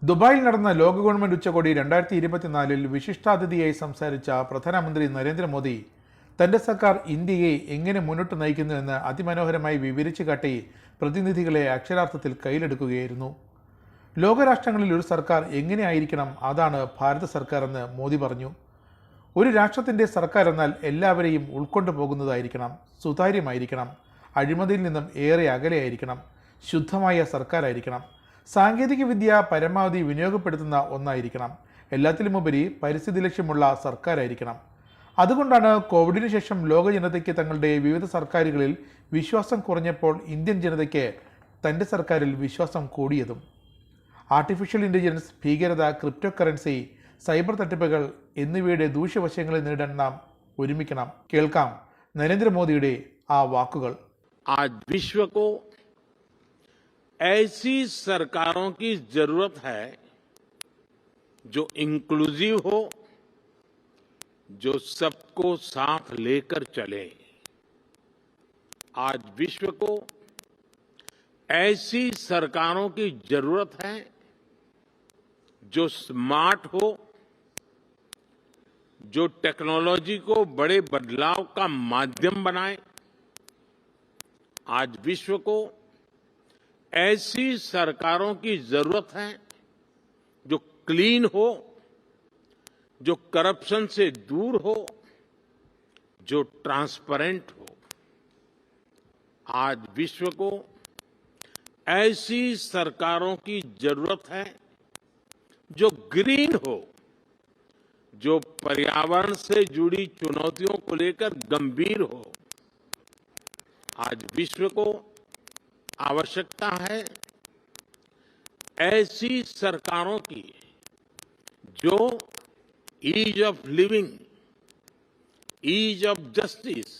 ദുബായിൽ നടന്ന ലോക ഗവൺമെന്റ് ഉച്ചകോടി 2024 വിശിഷ്ടാതിഥിയായി സംസാരിച്ച പ്രധാനമന്ത്രി നരേന്ദ്രമോദി തന്റെ സർക്കാർ ഇന്ത്യയെ എങ്ങനെ മുന്നോട്ട് നയിക്കുന്നുവെന്ന് അതിമനോഹരമായി വിവരിച്ചു കാട്ടി പ്രതിനിധികളെ അക്ഷരാർത്ഥത്തിൽ കയ്യിലെടുക്കുകയായിരുന്നു. ലോകരാഷ്ട്രങ്ങളിൽ ഒരു സർക്കാർ എങ്ങനെയായിരിക്കണം, അതാണ് ഭാരത സർക്കാർ എന്ന് മോദി പറഞ്ഞു. ഒരു രാഷ്ട്രത്തിന്റെ സർക്കാർ എന്നാൽ എല്ലാവരെയും ഉൾക്കൊണ്ടു പോകുന്നതായിരിക്കണം, സുതാര്യമായിരിക്കണം, അഴിമതിയിൽ നിന്നും ഏറെ അകലെയായിരിക്കണം, ശുദ്ധമായ സർക്കാരായിരിക്കണം, സാങ്കേതിക വിദ്യ പരമാവധി വിനിയോഗപ്പെടുത്തുന്ന ഒന്നായിരിക്കണം, എല്ലാത്തിലുമുപരി പരിസ്ഥിതി ലക്ഷ്യമുള്ള സർക്കാരായിരിക്കണം. അതുകൊണ്ടാണ് കോവിഡിന് ശേഷം ലോക ജനതയ്ക്ക് തങ്ങളുടെ വിവിധ സർക്കാരുകളിൽ വിശ്വാസം കുറഞ്ഞപ്പോൾ ഇന്ത്യൻ ജനതയ്ക്ക് തൻ്റെ സർക്കാരിൽ വിശ്വാസം കൂടിയതും. ആർട്ടിഫിഷ്യൽ ഇൻ്റലിജൻസ്, ഭീകരത, ക്രിപ്റ്റോ കറൻസി, സൈബർ തട്ടിപ്പുകൾ എന്നിവയുടെ ദൂഷ്യവശങ്ങളെ നേരിടാൻ നാം ഒരുമിക്കണം. കേൾക്കാം നരേന്ദ്രമോദിയുടെ ആ വാക്കുകൾ. आज विश्व को ऐसी सरकारों की जरूरत है जो इंक्लूसिव हो, जो सबको साथ लेकर चले। आज विश्व को ऐसी सरकारों की जरूरत है जो स्मार्ट हो, जो टेक्नोलॉजी को बड़े बदलाव का माध्यम बनाए। आज विश्व को ऐसी सरकारों की जरूरत है जो क्लीन हो, जो करप्शन से दूर हो, जो ट्रांसपेरेंट हो। आज विश्व को ऐसी सरकारों की जरूरत है जो ग्रीन हो, जो पर्यावरण से जुड़ी चुनौतियों को लेकर गंभीर हो। आज विश्व को आवश्यकता है ऐसी सरकारों की जो ease of living, ease of justice,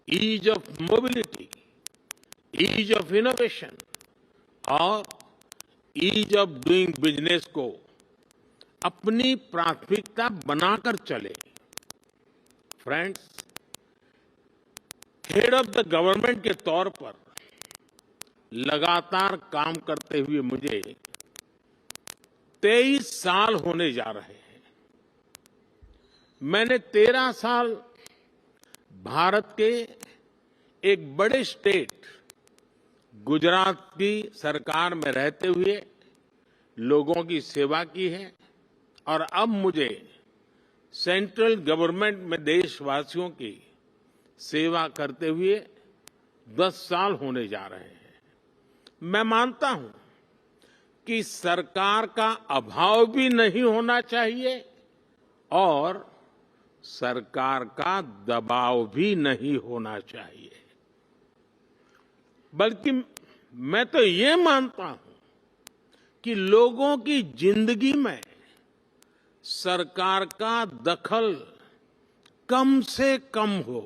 ease of mobility, ease of innovation और ईज ऑफ डूइंग बिजनेस को अपनी प्राथमिकता बनाकर चले। Friends, head of the government के तौर पर लगातार काम करते हुए मुझे 23 साल होने जा रहे हैं। मैंने 13 साल भारत के एक बड़े स्टेट गुजरात की सरकार में रहते हुए लोगों की सेवा की है और अब मुझे सेंट्रल गवर्नमेंट में देशवासियों की सेवा करते हुए 10 साल होने जा रहे हैं। मैं मानता हूं कि सरकार का अभाव भी नहीं होना चाहिए और सरकार का दबाव भी नहीं होना चाहिए, बल्कि मैं तो ये मानता हूं कि लोगों की जिंदगी में सरकार का दखल कम से कम हो,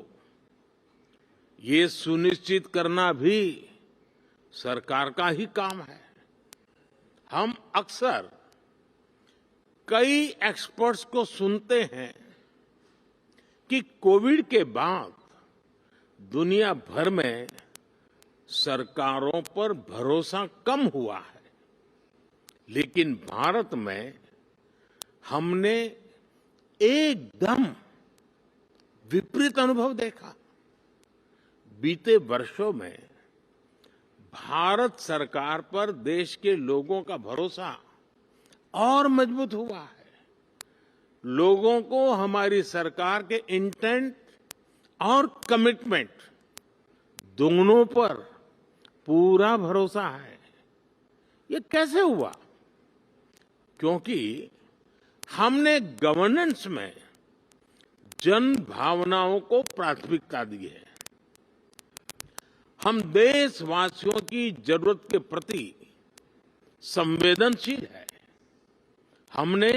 ये सुनिश्चित करना भी सरकार का ही काम है। हम अक्सर कई एक्सपर्ट्स को सुनते हैं कि कोविड के बाद दुनिया भर में सरकारों पर भरोसा कम हुआ है, लेकिन भारत में हमने एकदम विपरीत अनुभव देखा। बीते वर्षों में भारत सरकार पर देश के लोगों का भरोसा और मजबूत हुआ है। लोगों को हमारी सरकार के इंटेंट और कमिटमेंट दोनों पर पूरा भरोसा है। ये कैसे हुआ? क्योंकि हमने गवर्नेंस में जन भावनाओं को प्राथमिकता दी है। हम देशवासियों की जरूरत के प्रति संवेदनशील है। हमने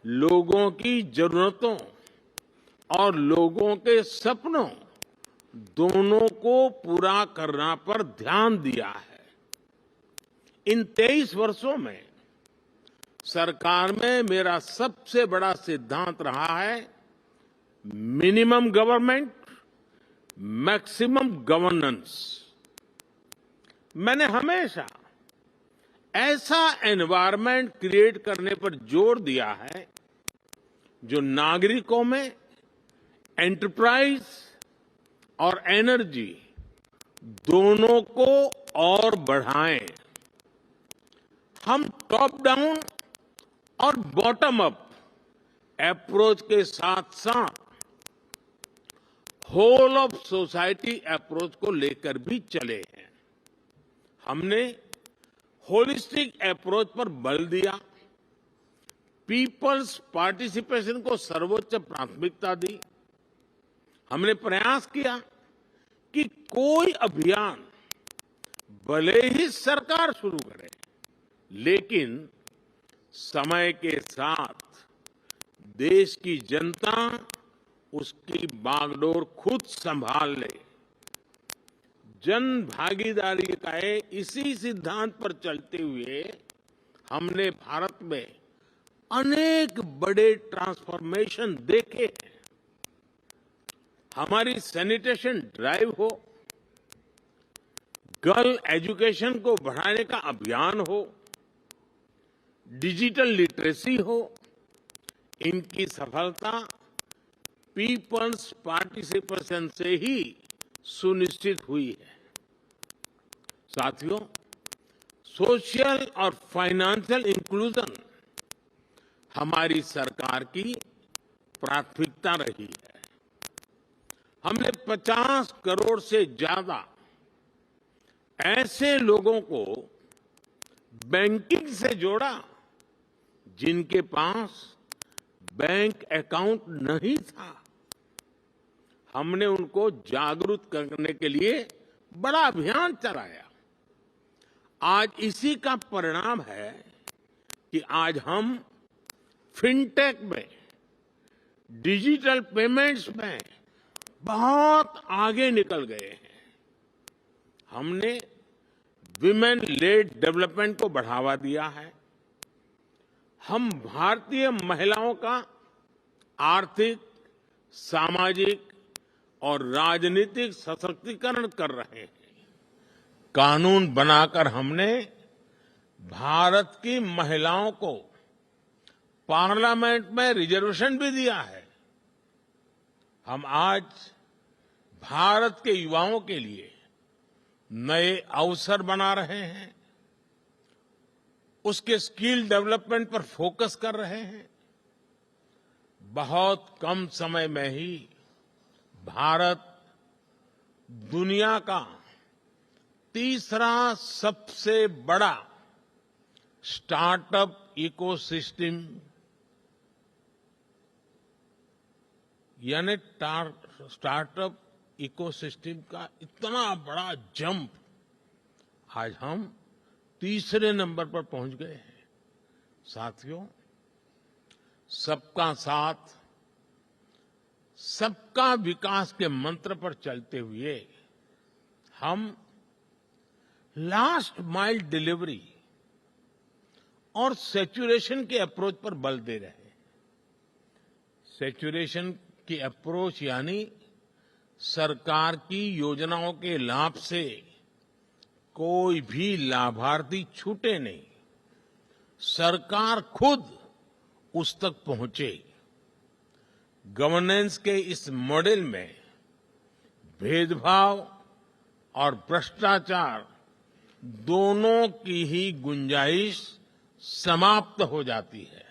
लोगों की जरूरतों और लोगों के सपनों दोनों को पूरा करना पर ध्यान दिया है। इन 23 वर्षों में सरकार में मेरा सबसे बड़ा सिद्धांत रहा है मिनिमम गवर्नमेंट, मैक्सिमम गवर्नेंस। मैंने हमेशा ऐसा एनवायरनमेंट क्रिएट करने पर जोर दिया है जो नागरिकों में एंटरप्राइज और एनर्जी दोनों को और बढ़ाएं। हम टॉप डाउन और बॉटम अप अप्रोच के साथ साथ होल ऑफ सोसाइटी अप्रोच को लेकर भी चले हैं। हमने होलिस्टिक अप्रोच पर बल दिया, पीपल्स पार्टिसिपेशन को सर्वोच्च प्राथमिकता दी। हमने प्रयास किया कि कोई अभियान भले ही सरकार शुरू करे, लेकिन समय के साथ देश की जनता उसकी बागडोर खुद संभाल ले। जन भागीदारी का इसी सिद्धांत पर चलते हुए हमने भारत में अनेक बड़े ट्रांसफॉर्मेशन देखे हैं। हमारी सैनिटेशन ड्राइव हो, गर्ल एजुकेशन को बढ़ाने का अभियान हो, डिजिटल लिटरेसी हो, इनकी सफलता पीपल्स पार्टिसिपेशन से ही सुनिश्चित हुई है। साथियों, सोशल और फाइनेंशियल इंक्लूजन हमारी सरकार की प्राथमिकता रही है। हमने 50 करोड़ से ज्यादा ऐसे लोगों को बैंकिंग से जोड़ा जिनके पास बैंक अकाउंट नहीं था। हमने उनको जागरूक करने के लिए बड़ा अभियान चलाया। आज इसी का परिणाम है कि आज हम फिनटेक में, डिजिटल पेमेंट्स में बहुत आगे निकल गए हैं। हमने विमेन लेड डेवलपमेंट को बढ़ावा दिया है। हम भारतीय महिलाओं का आर्थिक, सामाजिक और राजनीतिक सशक्तिकरण कर रहे हैं। कानून बनाकर हमने भारत की महिलाओं को पार्लियामेंट में रिजर्वेशन भी दिया है। हम आज भारत के युवाओं के लिए नए अवसर बना रहे हैं, उसके स्किल डेवलपमेंट पर फोकस कर रहे हैं। बहुत कम समय में ही भारत दुनिया का तीसरा सबसे बड़ा स्टार्टअप इकोसिस्टम यानी स्टार्टअप इकोसिस्टम का इतना बड़ा जंप आज हम तीसरे नंबर पर पहुंच गए हैं। साथियों, सबका साथ, सबका विकास के मंत्र पर चलते हुए हम लास्ट माइल डिलीवरी और सैचुरेशन के अप्रोच पर बल दे रहे हैं। सैचुरेशन की अप्रोच यानी सरकार की योजनाओं के लाभ से कोई भी लाभार्थी छूटे नहीं, सरकार खुद उस तक पहुंचे। गवर्नेंस के इस मॉडल में भेदभाव और भ्रष्टाचार दोनों की ही गुंजाइश समाप्त हो जाती है।